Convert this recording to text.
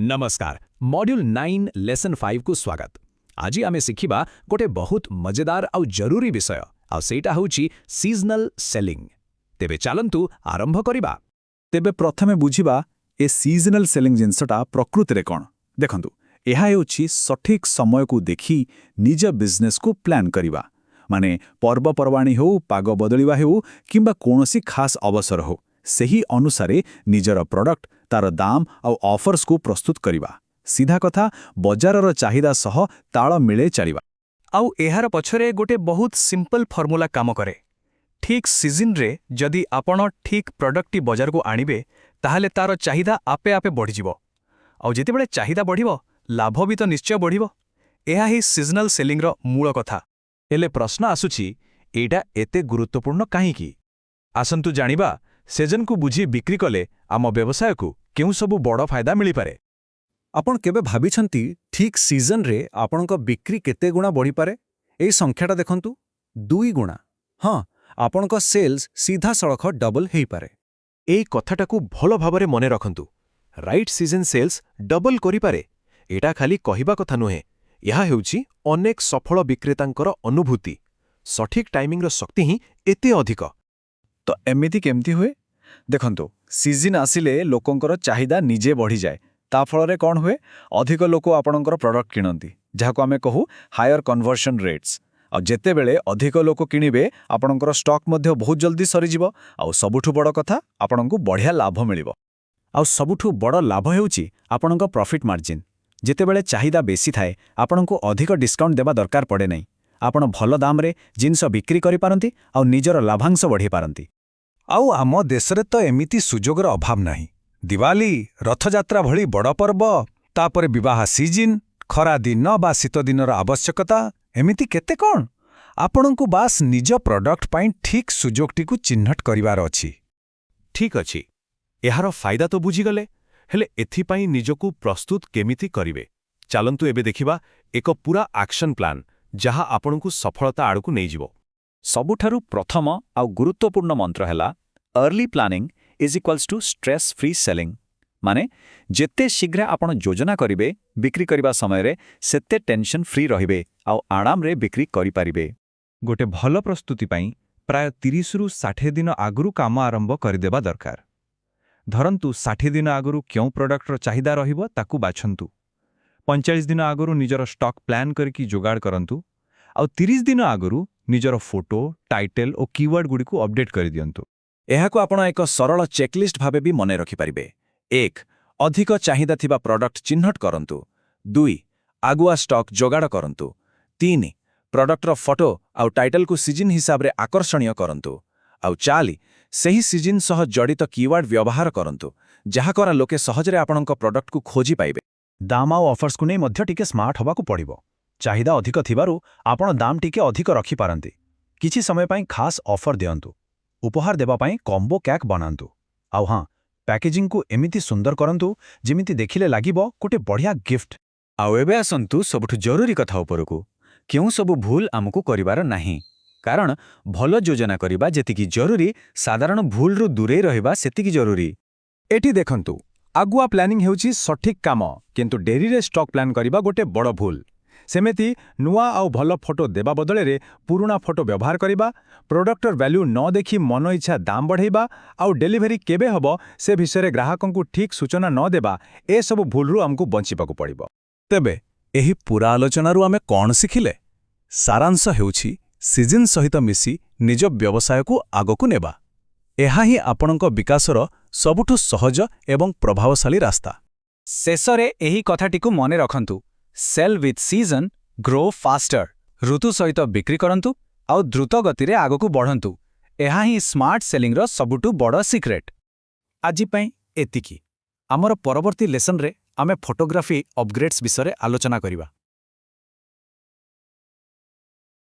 नमस्कार module 9 lesson 5 को स्वागत। आज आम शिखा गोटे बहुत मजेदार आउ जरूरी विषय आईटा हूँ सीजनल सेलिंग। तेबे चलंतु आरंभ करिबा। तेबे प्रथमे बुझिबा ए सीजनल सेलिंग जिनसटा प्रकृति रे कोन। देखंतु एहा हेउछि सठिक समय को देखि निज बिजनेस को प्लान करिबा। माने पर्वपर्वाणी हो, पाग बदलिवा हो किंबा कोनोसी खास अवसर हो, सही अनुसारे निजर प्रोडक्ट तार दाम आउ ऑफर्स को प्रस्तुत करिबा। सीधा कथा बजारर चाहिदा सह ताल मिले चलिबा। आउ एहार पछरे गोटे बहुत सिंपल फॉर्मूला काम करे। ठीक सीजन रे जदि आपण ठीक प्रोडक्ट बजार को आनिबे ताहाले तार चाहिदा आपे आपे बढ़ी जिवो। आउ जेतेबेले चाहिदा बढ़िवो लाभ भी तो निश्चय बढ़िवो। एहा ही सीजनल सेलिंग रो मूल कथा। एले प्रश्न आसुछि एटा एते गुरुत्वपूर्ण काहेकि? आसंतु जानिबा सीजन को बुझी बिक्री कले आम व्यवसाय को केउ सबु बड़ फायदा मिली पारे। आपण केबे भाबिछंती ठीक सीजन रे आपणक बिक्री केते गुणा बढ़ी पारे? एई संख्याटा देखंतु 2 गुणा। हां, आपणक सेल्स सीधा सड़ख डबल हेई पारे। एई कथाटाकू भलो भाबरे मने रखंतु। राइट सीजन सेल्स डबल करि पारे। एटा खाली कहिबा कथा नुहे, यहा हेउछि अनेक सफल विक्रेतांकर अनुभूति। सठिक टाइमिंग रो शक्ति ही एते अधिक। तो एमिति केमती हुए देखंतु, सीजन आसिले लोकंकर चाहिदा निजे बढ़ी जाए। ता फलरे कोन हुए, अधिक लोक आपणकर प्रोडक्ट किनंती, जाहाको आमे कहू हायर कन्वर्शन रेट्स। आ जेते बेले अधिक लोक किनिबे आपणकर स्टॉक मध्ये बहुत जल्दी सरी जिवो। आ सबुठु बड़ कथा आपणको बढ़िया लाभ मिलिवो। आ सबुठु बड़ लाभ हेउछि आपणक प्रॉफिट मार्जिन। जेते बेले चाहिदा बेसी थाए आपणको अधिक डिस्काउंट देबा दरकार पड़े नै। आपण भल दाम रे जिंस बिक्री करि पारंती आ निजर लाभांश बढ़ी पारंती। आउ आम देशरे तो एमिति सुजोगर अभाव नाही। दिवाली, रथयात्रा भली बड़ पर्व, तापरे विवाह सीजन, खरा दिन बा शीत दिनर आवश्यकता, एमिति केते कोन। आपणको बास निज प्रोडक्ट पाई ठीक सुजोगटी को चिन्हट करिवार अछि। ठीक अछि, एहार फायदा तो बुझीगले, हेले एथिपाई निजकू प्रस्तुत केमिति करिवे। चलंतु एबे देखिबा एक पूरा एक्शन प्लान जहा आपणकू सफलता आड़कू नै जिवो। सबुठारु प्रथम आउ गुरुत्वपूर्ण मंत्र हैला early planning is equals to stress free selling. माने जेते शीघ्र आपण योजना करिवे बिक्री करिबा समय रे सेते टेंशन फ्री रहिबे आउ आराम रे बिक्री करि पारिबे। गोटे भल प्रस्तुति पाई प्राय 30 रु 60 दिन आगुरु काम आरंभ करिदेबा दरकार। धरंतु 60 दिन आगुरु क्यों प्रोडक्टर चाहिदा रहिबो ताकू बाछंतु। 45 दिन आगुरु निजर स्टॉक प्लान करके जोगाड़ करंतु। आउ 30 दिन आगुरु निजर फोटो, टाइटल और कीवर्ड गुडी को अपडेट करि दियंतु। एहाको आपण एक सरल चेकलिस्ट भाबे भी मने रखि पारिबे। 1. अधिक चाहिदा थिबा प्रोडक्ट चिन्हट करंतु। 2. आगुआ स्टॉक जोगाड़ करंतु। 3. प्रोडक्टर फोटो आउ टाइटल को सीजन हिसाब रे आकर्षणीय करंतु। आउ 4. सही सीजन सह जड़ित कीवर्ड व्यवहार करंतु, जहा करा लोके सहजरे आपणक प्रोडक्ट को खोजी पाइबे। दाम आउ ऑफर्स को नै मध्य टिके स्मार्ट हबा को पड़िबो। चाहिदा अधिक थिबारु आपण दाम टिके अधिक रखि पारंती। किछि समय पाई खास ऑफर दियंतु। उपहार देबा पाई कॉम्बो कैक बनांतु। आउ हां, पैकेजिंग को एमिति सुंदर करंतु जेमिति देखिले लागिबो कोटे बढ़िया गिफ्ट। आउ एबे आसंतु सबुठ जरूरी कथा उपरकू। केउ सब भूल आमको करिवार नाही। कारण भल योजना करिबा जेतिकी जरूरी, साधारण भूल रु दूरे रहिबा सेतिकी जरूरी। एठी देखंतु, आगुआ प्लानिंग हेउछि सठिक काम, किंतु डेरी रे स्टॉक प्लान करिबा गोटे बड़ भूल। सेमेति नुआ आउ भल फोटो देबा बदले रे पुराना फोटो व्यवहार करिबा, प्रोडक्टर वैल्यू न देखि मन इच्छा दाम बढ़ाइबा आउ डेलीवरी केबे हबो से विषय ग्राहकों को ठीक सूचना न देबा, ए सब भूल रु हमकु बंचिबाकु पड़िबो। तेबे एही पूरा आलोचना रु आमे कोन सिखिले? सारांश हेउछि सीजन सहित मिसी निज व्यवसाय को आगकु नेबा। एहा ही आपणक विकासर सबुठु सहज एवं प्रभावशाली रास्ता। शेषरे एही कथाटिकु मने रखंतु, sell with season, grow faster. ऋतु सहित बिक्री करंतु आउ द्रुत गति रे आगकु बढ़ंतु। एहा ही स्मार्ट सेलिंग रो सबुठु बड़ सीक्रेट। आजि पई एतिकी। हमर परवर्ती लेसन रे आमे फोटोग्राफी अपग्रेड्स विषय आलोचना करिबा।